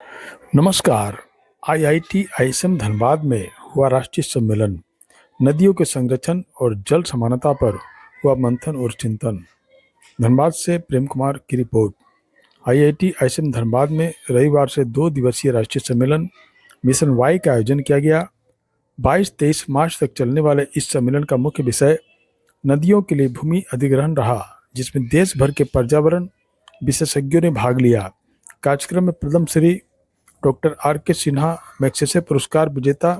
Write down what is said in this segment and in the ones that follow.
नमस्कार। IIT ISM Dhanbad में हुआ राष्ट्रीय सम्मेलन। नदियों के संरक्षण और जल समानता पर हुआ मंथन और चिंतन। धनबाद से प्रेम कुमार की रिपोर्ट। आईआईटी आईएसएम धनबाद में रविवार से 2 दिवसीय राष्ट्रीय सम्मेलन मिशन वाई का आयोजन किया गया। 22-23 मार्च तक चलने वाले इस सम्मेलन का मुख्य विषय नदियों के लिए भूमि अधिग्रहण रहा, जिसमें देश भर के पर्यावरण विशेषज्ञों ने भाग लिया। कार्यक्रम में प्रथम श्री डॉक्टर आर.के. सिन्हा, मैग्सेसे पुरस्कार विजेता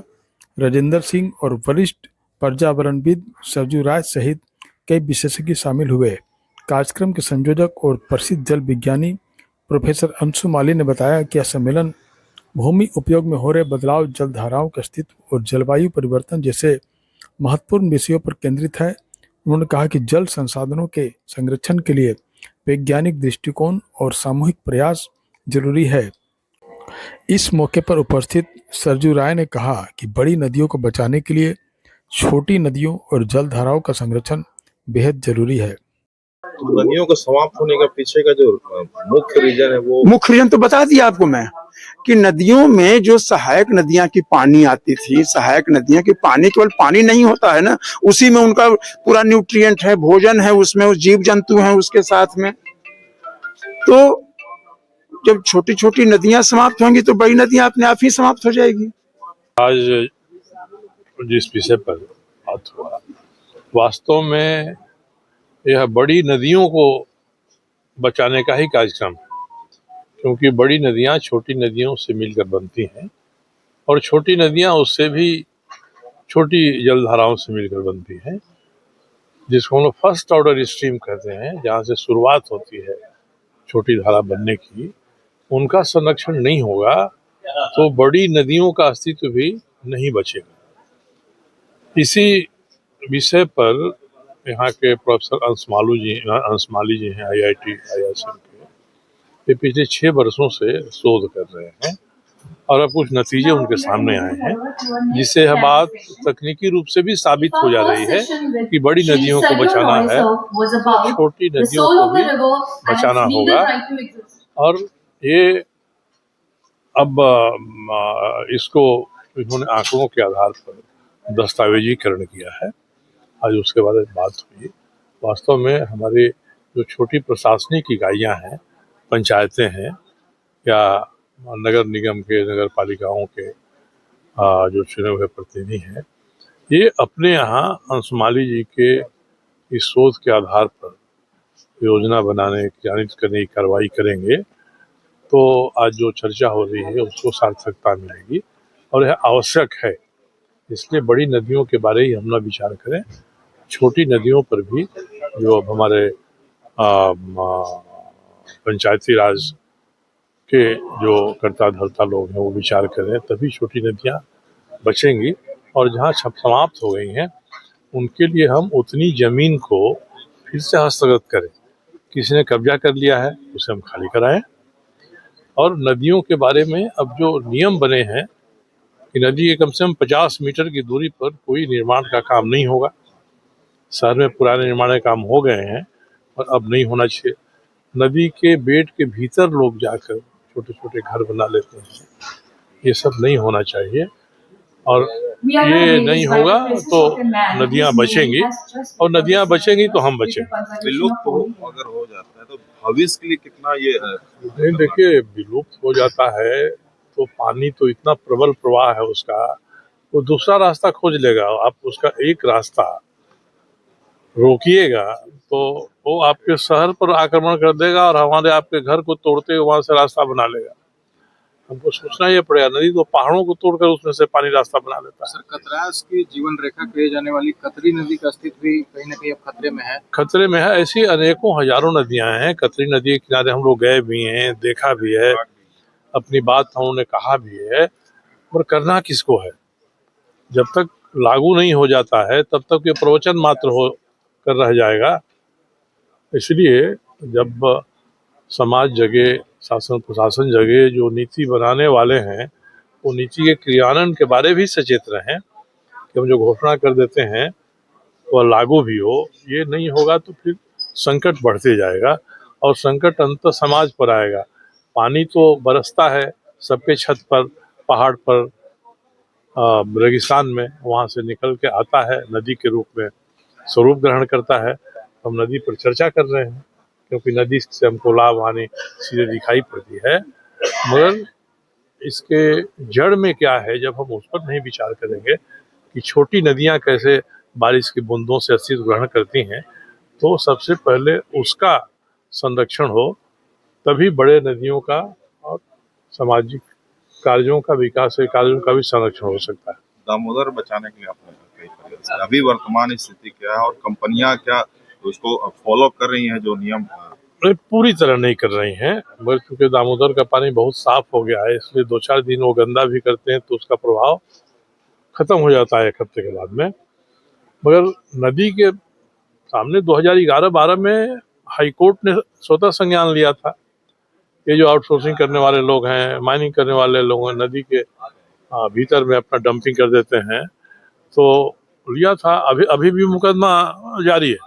राजेंद्र सिंह और वरिष्ठ पर्यावरणविद सरजू राय सहित कई विशेषज्ञ शामिल हुए। कार्यक्रम के संयोजक और प्रसिद्ध जल विज्ञानी प्रोफेसर अंशु माली ने बताया कि यह सम्मेलन भूमि उपयोग में हो रहे बदलाव, जलधाराओं के अस्तित्व और जलवायु परिवर्तन जैसे महत्वपूर्ण विषयों पर केंद्रित है। उन्होंने कहा कि जल संसाधनों के संरक्षण के लिए वैज्ञानिक दृष्टिकोण और सामूहिक प्रयास जरूरी है। इस मौके पर उपस्थित सरजू राय ने कहा कि बड़ी नदियों को बचाने के लिए छोटी नदियों और जलधाराओं का संरक्षण बेहद जरूरी है। नदियों को समाप्त होने का पीछे का जो मुख्य रीजन है, वो मुख्य रीजन तो बता दिया आपको मैं कि नदियों में जो सहायक नदियां की पानी आती थी, सहायक नदियां की पानी केवल पानी नहीं होता है ना, उसी में उनका पूरा न्यूट्रिएंट है, भोजन है, उसमें उस जीव जंतु हैं उसके साथ में। तो जब छोटी छोटी नदियां समाप्त होंगी तो बड़ी नदियां अपने आप ही समाप्त हो जाएगी। आज जिस विषय पर बात हुआ, वास्तव में यह बड़ी नदियों को बचाने का ही कार्यक्रम है, क्योंकि बड़ी नदियां छोटी नदियों से मिलकर बनती हैं और छोटी नदियां उससे भी छोटी जलधाराओं से मिलकर बनती हैं, जिसको हम लोग फर्स्ट ऑर्डर स्ट्रीम कहते हैं। जहाँ से शुरुआत होती है छोटी धारा बनने की, उनका संरक्षण नहीं होगा तो बड़ी नदियों का अस्तित्व भी नहीं बचेगा। इसी विषय पर यहाँ के प्रोफेसर अंशमाली जी हैं आईआईटी आईएसएम के, ये पिछले 6 वर्षों से शोध कर रहे हैं और अब कुछ नतीजे उनके सामने आए हैं, जिससे यह बात तकनीकी रूप से भी साबित हो जा रही है कि बड़ी नदियों को बचाना है, छोटी नदियों को भी बचाना होगा। और ये अब इसको इन्होंने आंकड़ों के आधार पर दस्तावेजीकरण किया है। आज उसके बाद बात हुई। वास्तव में हमारे जो छोटी प्रशासनिक इकाइयाँ हैं, पंचायतें हैं या नगर निगम के, नगर पालिकाओं के जो चुने हुए प्रतिनिधि हैं, ये अपने यहाँ अंशमाली जी के इस शोध के आधार पर योजना बनाने, चयनित करने की कार्रवाई करेंगे तो आज जो चर्चा हो रही है उसको सार्थकता मिलेगी और यह आवश्यक है। इसलिए बड़ी नदियों के बारे ही हम ना विचार करें, छोटी नदियों पर भी जो अब हमारे पंचायती राज के जो कर्ता धर्ता लोग हैं वो विचार करें, तभी छोटी नदियाँ बचेंगी। और जहाँ समाप्त हो गई हैं उनके लिए हम उतनी जमीन को फिर से हस्तगत करें। किसी ने कब्जा कर लिया है उसे हम खाली कराएं। और नदियों के बारे में अब जो नियम बने हैं कि नदी के कम से कम 50 मीटर की दूरी पर कोई निर्माण का काम नहीं होगा। शहर में पुराने निर्माण के काम हो गए हैं और अब नहीं होना चाहिए। नदी के बेड के भीतर लोग जाकर छोटे छोटे घर बना लेते हैं, ये सब नहीं होना चाहिए। और ये नहीं होगा तो नदियाँ बचेंगी और नदियाँ बचेंगी तो हम बचेंगे। विलुप्त अगर हो जाता है तो भविष्य के लिए कितना ये नहीं, देखिए, विलुप्त हो जाता है तो पानी तो इतना प्रबल प्रवाह है उसका, वो दूसरा रास्ता खोज लेगा। आप उसका एक रास्ता रोकिएगा तो वो आपके शहर पर आक्रमण कर देगा और हमारे आपके घर को तोड़ते हुए वहां से रास्ता बना लेगा। हमको सोचना ये पड़ेगा। नदी तो पहाड़ों को तोड़कर उसमें से पानी रास्ता बना लेता है। सर, कतरास की जीवन रेखा कही जाने वाली कतरी नदी का अस्तित्व भी कहीं ना कहीं अब खतरे में है। खतरे में है। ऐसी अनेकों हजारों नदियां हैं। कतरी नदी के किनारे हम लोग गए भी हैं, देखा भी है, अपनी बात हम उन्होंने कहा भी है, पर करना किसको है? जब तक लागू नहीं हो जाता है तब तक ये प्रवचन मात्र हो कर रह जाएगा। इसलिए जब समाज जगे, शासन प्रशासन जगे, जो नीति बनाने वाले हैं वो नीति के क्रियान्वयन के बारे भी सचेत रहें कि हम जो घोषणा कर देते हैं वह लागू भी हो। ये नहीं होगा तो फिर संकट बढ़ते जाएगा और संकट अंत समाज पर आएगा। पानी तो बरसता है, सबके छत पर, पहाड़ पर, रेगिस्तान में, वहाँ से निकल के आता है, नदी के रूप में स्वरूप ग्रहण करता है। हम नदी पर चर्चा कर रहे हैं क्योंकि नदी से हमको लाभ हानि सीधे दिखाई पड़ती है, मगर इसके जड़ में क्या है जब हम उस पर नहीं विचार करेंगे कि छोटी नदियाँ कैसे बारिश की बूंदों से अस्तित्व ग्रहण करती हैं, तो सबसे पहले उसका संरक्षण हो, तभी बड़े नदियों का और सामाजिक कार्यों का, विकास के कार्यों का भी संरक्षण हो सकता है। दामोदर बचाने के लिए आपने कई प्रयास किए। अभी वर्तमान स्थिति क्या है और कंपनियां क्या उसको फॉलो कर रही हैं जो नियम? पूरी तरह नहीं कर रही हैं, मगर क्योंकि दामोदर का पानी बहुत साफ हो गया है, इसलिए 2-4 दिन वो गंदा भी करते हैं तो उसका प्रभाव खत्म हो जाता है 1 हफ्ते के बाद में। मगर नदी के सामने 2011-12 में हाईकोर्ट ने स्वतः संज्ञान लिया था। ये जो आउटसोर्सिंग करने वाले लोग हैं, माइनिंग करने वाले लोग हैं, नदी के भीतर में अपना डंपिंग कर देते हैं, तो लिया था। अभी भी मुकदमा जारी है,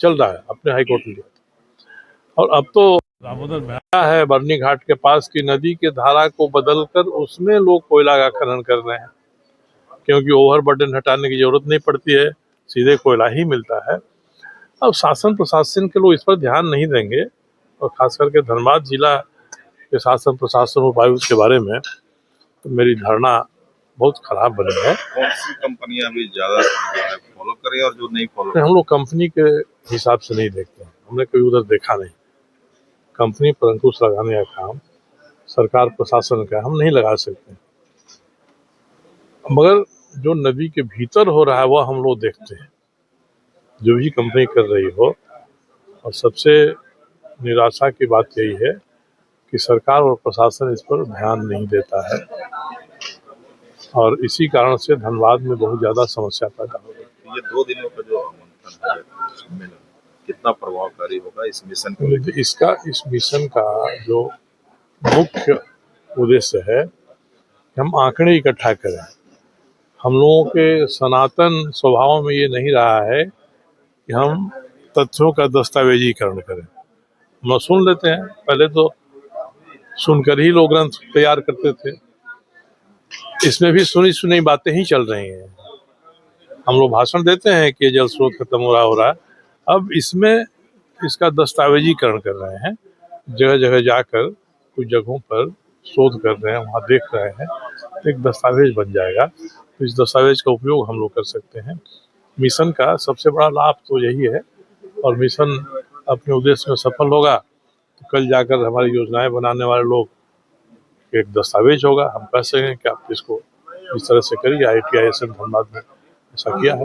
चल रहा है, अपने हाईकोर्ट ने लिया था। और अब तो दामोदर में आया है बरनी घाट के पास की नदी के धारा को बदलकर उसमें लोग कोयला का खनन कर रहे हैं, क्योंकि ओवरबर्डन हटाने की जरूरत नहीं पड़ती है, सीधे कोयला ही मिलता है। अब शासन प्रशासन के लोग इस पर ध्यान नहीं देंगे, और खास करके धनबाद जिला के शासन प्रशासन उपायुक्त के बारे में तो मेरी धारणा बहुत खराब बनी है। कौन सी कंपनियां अभी ज्यादा फॉलो कर रही है और जो नहीं फॉलो? हम लोग कंपनी के हिसाब से नहीं देखते हैं, हमने कभी उधर देखा नहीं। कंपनी पर अंकुश लगाने का काम सरकार प्रशासन का हम नहीं लगा सकते, मगर जो नदी के भीतर हो रहा है वह हम लोग देखते हैं, जो भी कंपनी कर रही हो। और सबसे निराशा की बात यही है कि सरकार और प्रशासन इस पर ध्यान नहीं देता है, और इसी कारण से धनबाद में बहुत ज़्यादा समस्या पैदा हो रही है। ये 2 दिनों का जो मंथन है, सम्मेलन कितना प्रभावकारी होगा इस मिशन को लेकर? इस मिशन का जो मुख्य उद्देश्य है कि हम आंकड़े इकट्ठा करें। हम लोगों के सनातन स्वभाव में ये नहीं रहा है कि हम तथ्यों का दस्तावेजीकरण करें। हम सुन लेते हैं, पहले तो सुनकर ही लोग ग्रंथ तैयार करते थे, इसमें भी सुनी सुनी बातें ही चल रही हैं। हम लोग भाषण देते हैं कि जल स्रोत खत्म हो रहा है, अब इसमें इसका दस्तावेजीकरण कर रहे हैं, जगह जगह जाकर कुछ जगहों पर शोध कर रहे हैं, वहाँ देख रहे हैं, तो एक दस्तावेज बन जाएगा। तो इस दस्तावेज का उपयोग हम लोग कर सकते हैं। मिशन का सबसे बड़ा लाभ तो यही है, और मिशन अपने उद्देश्य में सफल होगा तो कल जाकर हमारी योजनाएं बनाने वाले लोग एक दस्तावेज होगा, हम कह सकें कि आप इसको इस तरह से करिए। IISM धनबाद में ऐसा किया है।